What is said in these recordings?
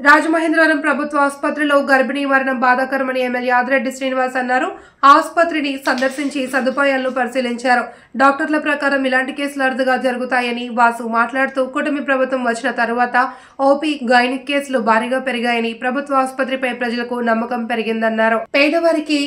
రాజమహేంద్రవరం ప్రభుత్వ ఆసుపత్రిలో గర్భిణీ మరణం బాధాకరమని ఎమ్మెల్యే ఆదిరెడ్డి శ్రీనివాస్ అన్నారు. ఆసుపత్రిని సందర్శించి సదుపాయాలను పరిశీలించారు. డాక్టర్ల ప్రకారం ఇలాంటి కేసులు అరుదుగా జరుగుతాయని వాసు మాట్లాడుతూ కూటమి ప్రభుత్వం వచ్చిన తరువాత ఓపీ గైనిక్ కేసులు భారీగా పెరిగాయని, ప్రభుత్వ ఆసుపత్రిపై ప్రజలకు నమ్మకం పెరిగిందన్నారు. పేదవారికి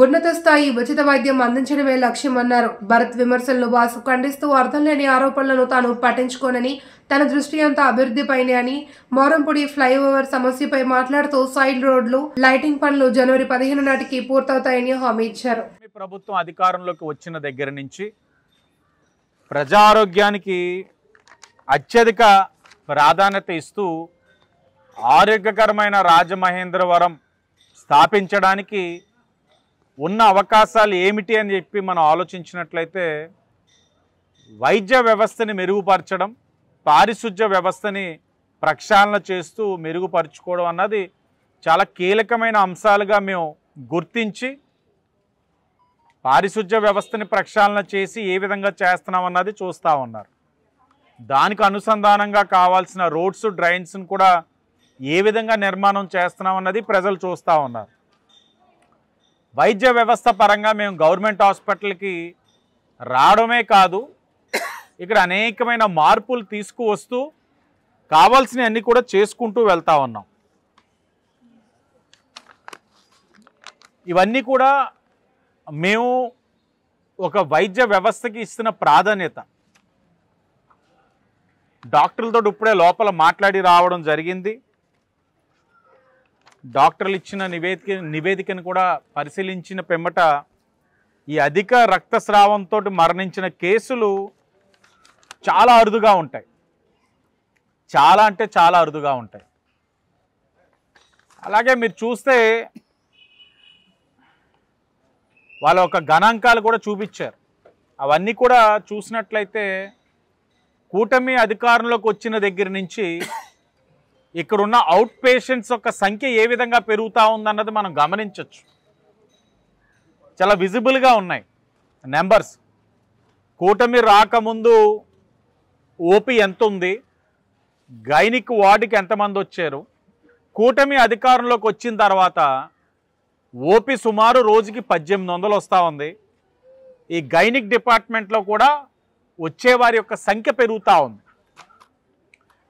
ఉన్నత స్థాయి ఉచిత వైద్యం అందించడమే లక్ష్యమన్నారు. భరత్ విమర్శలను వాసు ఖండిస్తూ అర్థం లేని ఆరోపణలను తాను పట్టించుకోనని, తన దృష్టి అంతా అభివృద్ధిపైనే అని, మోరంపూడి ఫ్లైఓవర్ సమస్యపై మాట్లాడుతూ సైడ్ రోడ్లు, లైటింగ్ పనులు జనవరి 15 నాటికి పూర్తవుతాయని హామీ ఇచ్చారు. ప్రభుత్వం అధికారంలోకి వచ్చిన దగ్గర నుంచి ప్రజా ఆరోగ్యానికి అత్యధిక ప్రాధాన్యత ఇస్తూ ఆరోగ్యకరమైన రాజమహేంద్రవరం స్థాపించడానికి ఉన్న అవకాశాలు ఏమిటి అని చెప్పి మనం ఆలోచించినట్లయితే వైద్య వ్యవస్థని మెరుగుపరచడం, పారిశుధ్య వ్యవస్థని ప్రక్షాళన చేస్తూ మెరుగుపరుచుకోవడం అన్నది చాలా కీలకమైన అంశాలుగా మేము గుర్తించి పారిశుధ్య వ్యవస్థని ప్రక్షాళన చేసి ఏ విధంగా చేస్తున్నామన్నది చూస్తూ ఉన్నారు. దానికి అనుసంధానంగా కావాల్సిన రోడ్స్, డ్రైన్స్ను కూడా ఏ విధంగా నిర్మాణం చేస్తున్నామన్నది ప్రజలు చూస్తూ ఉన్నారు. వైద్య వ్యవస్థ పరంగా మేము గవర్నమెంట్ హాస్పిటల్కి రావడమే కాదు, ఇక్కడ అనేకమైన మార్పులు తీసుకువస్తూ కావాల్సినవన్నీ కూడా చేసుకుంటూ వెళ్తూ ఉన్నాం. ఇవన్నీ కూడా మేము ఒక వైద్య వ్యవస్థకి ఇస్తున్న ప్రాధాన్యత. డాక్టర్లతో ఇప్పుడే లోపల మాట్లాడి రావడం జరిగింది. డాక్టర్లు ఇచ్చిన నివేదికను కూడా పరిశీలించిన పిమ్మట ఈ అధిక రక్తస్రావంతో మరణించిన కేసులు చాలా అరుదుగా ఉంటాయి. చాలా అంటే చాలా అరుదుగా ఉంటాయి. అలాగే మీరు చూస్తే వాళ్ళ ఒక గణాంకాలు కూడా చూపించారు. అవన్నీ కూడా చూసినట్లయితే కూటమి అధికారంలోకి వచ్చిన దగ్గర నుంచి ఇక్కడున్న అవుట్ పేషెంట్స్ యొక్క సంఖ్య ఏ విధంగా పెరుగుతూ ఉందన్నది మనం గమనించవచ్చు. చాలా విజిబుల్గా ఉన్నాయి నెంబర్స్. కూటమి రాకముందు ఓపీ ఎంత ఉంది, గైనిక్ వార్డుకి ఎంతమంది వచ్చారు, కూటమి అధికారంలోకి వచ్చిన తర్వాత ఓపీ సుమారు రోజుకి 1800 వస్తూ ఉంది. ఈ గైనిక్ డిపార్ట్మెంట్లో కూడా వచ్చేవారి యొక్క సంఖ్య పెరుగుతూ ఉంది.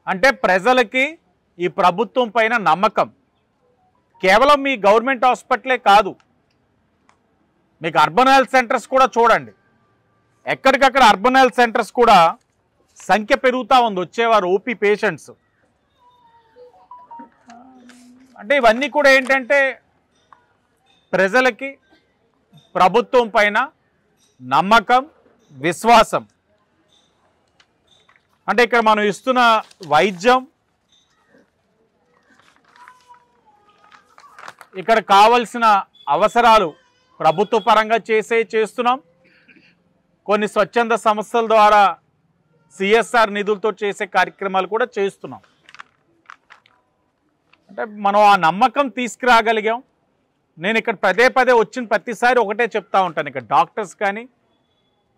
అంటే ప్రజలకి ఈ ప్రభుత్వం పైన నమ్మకం. కేవలం మీ గవర్నమెంట్ హాస్పిటలే కాదు, మీకు అర్బన్ హెల్త్ సెంటర్స్ కూడా చూడండి. ఎక్కడికక్కడ అర్బన్ హెల్త్ సెంటర్స్ కూడా సంఖ్య పెరుగుతూ ఉంది వచ్చేవారు ఓపీ పేషెంట్స్. అంటే ఇవన్నీ కూడా ఏంటంటే ప్రజలకి ప్రభుత్వం పైన నమ్మకం, విశ్వాసం. అంటే ఇక్కడ మనం ఇస్తున్న వైద్యం, ఇక్కడ కావలసిన అవసరాలు ప్రభుత్వ పరంగా చేస్తున్నాం. కొన్ని స్వచ్ఛంద సంస్థల ద్వారా సిఎస్ఆర్ నిధులతో చేసే కార్యక్రమాలు కూడా చేస్తున్నాం. అంటే మనం ఆ నమ్మకం తీసుకురాగలిగాం. నేను ఇక్కడ పదే వచ్చిన ప్రతిసారి ఒకటే చెప్తా ఉంటాను, ఇక్కడ డాక్టర్స్ కానీ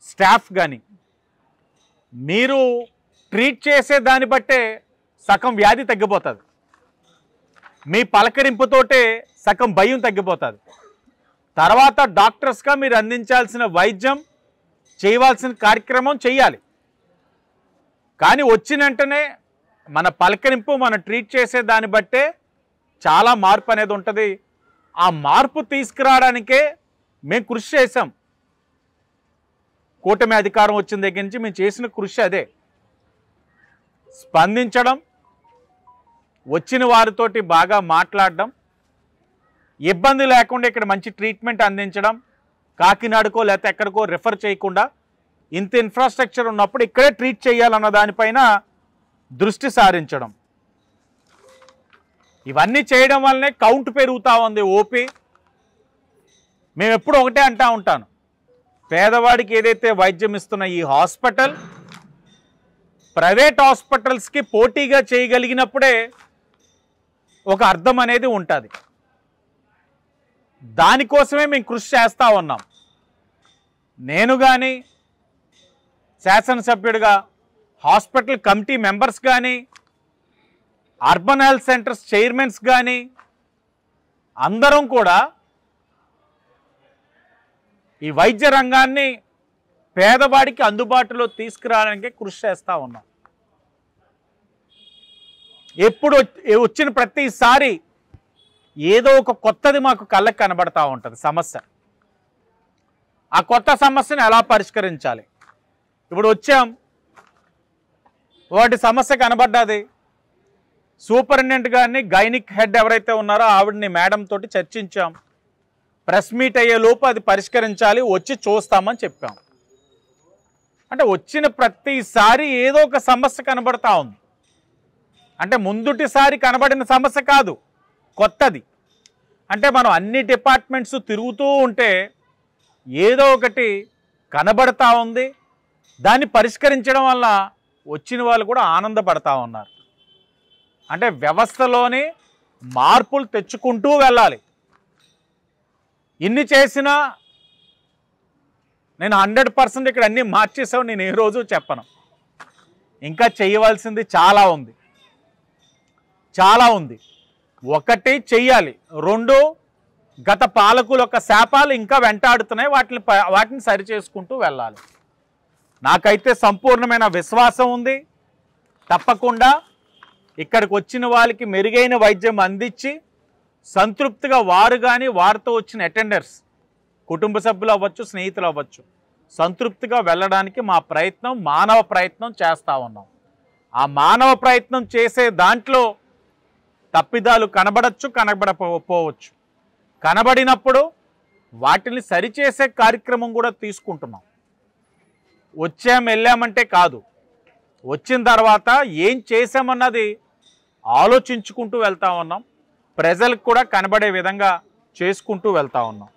స్టాఫ్ కానీ మీరు ట్రీట్ చేసే దాన్ని బట్టే సగం వ్యాధి తగ్గిపోతుంది. మీ పలకరింపుతోటే సగం భయం తగ్గిపోతుంది. తర్వాత డాక్టర్స్గా మీరు అందించాల్సిన వైద్యం, చేయవలసిన కార్యక్రమం చేయాలి. కానీ వచ్చిన వెంటనే మన పలకరింపు, మన ట్రీట్ చేసే దాన్ని బట్టే చాలా మార్పు అనేది ఉంటుంది. ఆ మార్పు తీసుకురావడానికే మేము కృషి చేసాం. కూటమి అధికారం వచ్చిన దగ్గర నుంచి మేము చేసిన కృషి అదే. స్పందించడం, వచ్చిన వారితోటి బాగా మాట్లాడడం, ఇబ్బంది లేకుండా ఇక్కడ మంచి ట్రీట్మెంట్ అందించడం, కాకినాడకో లేకపోతే ఎక్కడికో రిఫర్ చేయకుండా ఇంత ఇన్ఫ్రాస్ట్రక్చర్ ఉన్నప్పుడు ఇక్కడే ట్రీట్ చేయాలన్న దానిపైన దృష్టి సారించడం. ఇవన్నీ చేయడం వల్లనే కౌంట్ పెరుగుతూ ఉంది ఓపీ. మేము ఎప్పుడు ఒకటే అంటూ ఉంటాను, పేదవాడికి ఏదైతే వైద్యం ఇస్తున్న ఈ హాస్పిటల్ ప్రైవేట్ హాస్పిటల్స్కి పోటీగా చేయగలిగినప్పుడే ఒక అర్థం అనేది ఉంటుంది. దానికోసమే మేము కృషి చేస్తూ ఉన్నాం. నేను కానీ శాసనసభ్యుడిగా హాస్పిటల్ కమిటీ మెంబర్స్ కానీ అర్బన్ హెల్త్ సెంటర్స్ చైర్మన్స్ కానీ అందరం కూడా ఈ వైద్య రంగాన్ని పేదవాడికి అందుబాటులో తీసుకురావడానికి కృషి చేస్తూ ఉన్నాం. ఎప్పుడు వచ్చిన ప్రతిసారి ఏదో ఒక కొత్తది మాకు కళ్ళకి కనబడతా ఉంటుంది సమస్య. ఆ కొత్త సమస్యను ఎలా పరిష్కరించాలి? ఇప్పుడు వచ్చాం, వాటి సమస్య కనబడ్డది, సూపరింటెండెంట్ గారిని గైనిక్ హెడ్ ఎవరైతే ఉన్నారో ఆవిడని మేడం తోటి చర్చించాం. ప్రెస్ మీట్ అయ్యే లోపు అది పరిష్కరించాలి, వచ్చి చూస్తామని చెప్పాం. అంటే వచ్చిన ప్రతిసారి ఏదో ఒక సమస్య కనబడతా ఉంది. అంటే ముందుటిసారి కనబడిన సమస్య కాదు, కొత్తది. అంటే మనం అన్ని డిపార్ట్మెంట్స్ తిరుగుతూ ఉంటే ఏదో ఒకటి కనబడతా ఉంది. దాన్ని పరిష్కరించడం వల్ల వచ్చిన వాళ్ళు కూడా ఆనందపడతా ఉన్నారు. అంటే వ్యవస్థలోని మార్పులు తెచ్చుకుంటూ వెళ్ళాలి. ఇన్ని చేసినా నేను 100% ఇక్కడ అన్నీ మార్చేసావు నేను ఏ రోజు చెప్పను. ఇంకా చేయవలసింది చాలా ఉంది, చాలా ఉంది. ఒకటి చెయ్యాలి, రెండు గత పాలకుల యొక్క శాపాలు ఇంకా వెంటాడుతున్నాయి, వాటిని సరిచేసుకుంటూ వెళ్ళాలి. నాకైతే సంపూర్ణమైన విశ్వాసం ఉంది. తప్పకుండా ఇక్కడికి వచ్చిన వాళ్ళకి మెరుగైన వైద్యం అందించి సంతృప్తిగా వారు కానీ వారితో వచ్చిన అటెండర్స్, కుటుంబ సభ్యులు అవ్వచ్చు, స్నేహితులు అవ్వచ్చు, సంతృప్తిగా వెళ్ళడానికి మా ప్రయత్నం, మానవ ప్రయత్నం చేస్తూ ఉన్నాం. ఆ మానవ ప్రయత్నం చేసే దాంట్లో తప్పిదాలు కనబడచ్చు, కనబడకపోవచ్చు. కనబడినప్పుడు వాటిని సరిచేసే కార్యక్రమం కూడా తీసుకుంటున్నాం. వెళ్ళామంటే కాదు, వచ్చిన తర్వాత ఏం చేసామన్నది ఆలోచించుకుంటూ వెళ్తా ఉన్నాం. ప్రజలకు కూడా కనబడే విధంగా చేసుకుంటూ వెళ్తా ఉన్నాం.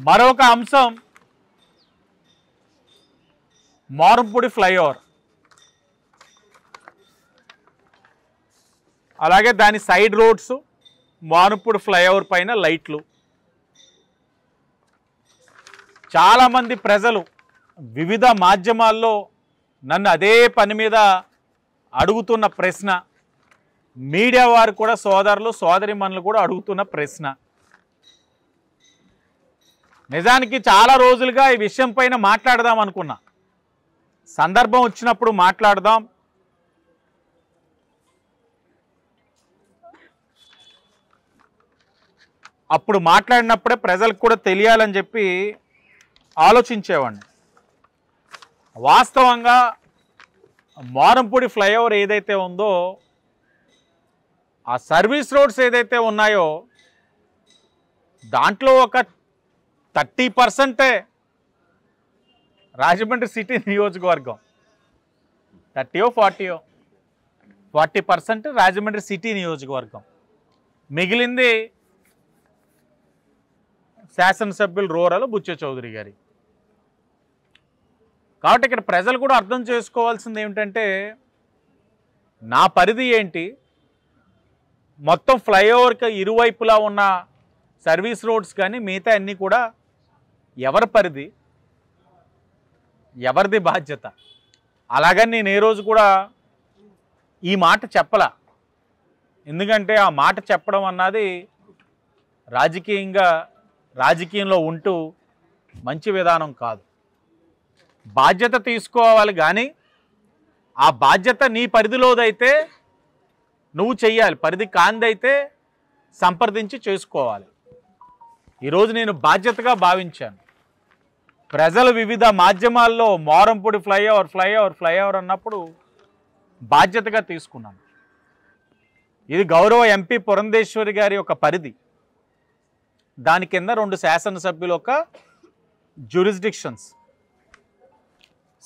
మరొక అంశం మోరంపూడి ఫ్లైఓవర్, అలాగే దాని సైడ్ రోడ్స్, మోరంపూడి ఫ్లైఓవర్ పైన లైట్లు. చాలామంది ప్రజలు వివిధ మాధ్యమాల్లో నన్ను అదే పని మీద అడుగుతున్న ప్రశ్న, మీడియా వారు కూడా సోదరులు సోదరిమణులు కూడా అడుగుతున్న ప్రశ్న. నిజానికి చాలా రోజులుగా ఈ విషయం పైన మాట్లాడదాం అనుకున్నా. సందర్భం వచ్చినప్పుడు మాట్లాడదాం. అప్పుడు మాట్లాడినప్పుడే ప్రజలకు కూడా తెలియాలని చెప్పి ఆలోచించేవాడిని. వాస్తవంగా మోరంపూడి ఫ్లైఓవర్ ఏదైతే ఉందో, ఆ సర్వీస్ రోడ్స్ ఏదైతే ఉన్నాయో దాంట్లో ఒక 30% రాజమండ్రి సిటీ నియోజకవర్గం, 40% రాజమండ్రి సిటీ నియోజకవర్గం, మిగిలింది శాసనసభ్యులు రూరల్ బుచ్చ చౌదరి గారి. కాబట్టి ఇక్కడ ప్రజలు కూడా అర్థం చేసుకోవాల్సింది ఏమిటంటే, నా పరిధి ఏంటి, మొత్తం ఫ్లైఓవర్కి ఇరువైపులా ఉన్న సర్వీస్ రోడ్స్ కానీ మిగతా అన్నీ కూడా ఎవరి పరిధి, ఎవరిది బాధ్యత. అలాగని నేను ఏ రోజు కూడా ఈ మాట చెప్పలా. ఎందుకంటే ఆ మాట చెప్పడం అన్నది రాజకీయంలో ఉంటూ మంచి విధానం కాదు. బాధ్యత తీసుకోవాలి, కానీ ఆ బాధ్యత నీ పరిధిలోదైతే నువ్వు చెయ్యాలి, పరిధి కాందైతే సంప్రదించి చేసుకోవాలి. ఈరోజు నేను బాధ్యతగా భావించాను. ప్రజలు వివిధ మాధ్యమాల్లో మోరంపూడి ఫ్లైఓవర్ అన్నప్పుడు బాధ్యతగా తీసుకున్నాను. ఇది గౌరవ ఎంపీ పురంధేశ్వరి గారి ఒక పరిధి. దాని కింద 2 శాసనసభ్యుల యొక్క జ్యూరిస్డిక్షన్స్.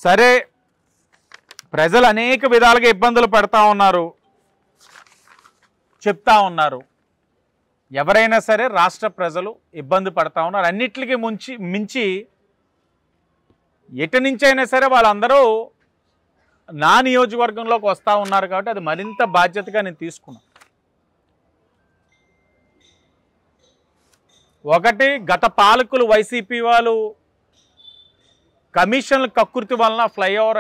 సరే, ప్రజలు అనేక విధాలుగా ఇబ్బందులు పడతా ఉన్నారు, చెప్తా ఉన్నారు. ఎవరైనా సరే రాష్ట్ర ప్రజలు ఇబ్బంది పడతా ఉన్నారు. అన్నిటికీ మించి ఎటు నుంచైనా సరే వాళ్ళందరూ నా నియోజకవర్గంలోకి వస్తూ ఉన్నారు. కాబట్టి అది మరింత బాధ్యతగా నేను తీసుకున్నాను. ఒకటి, గత పాలకులు వైసీపీ వాళ్ళు కమిషన్ల కక్కుర్తి వలన ఫ్లైఓవర్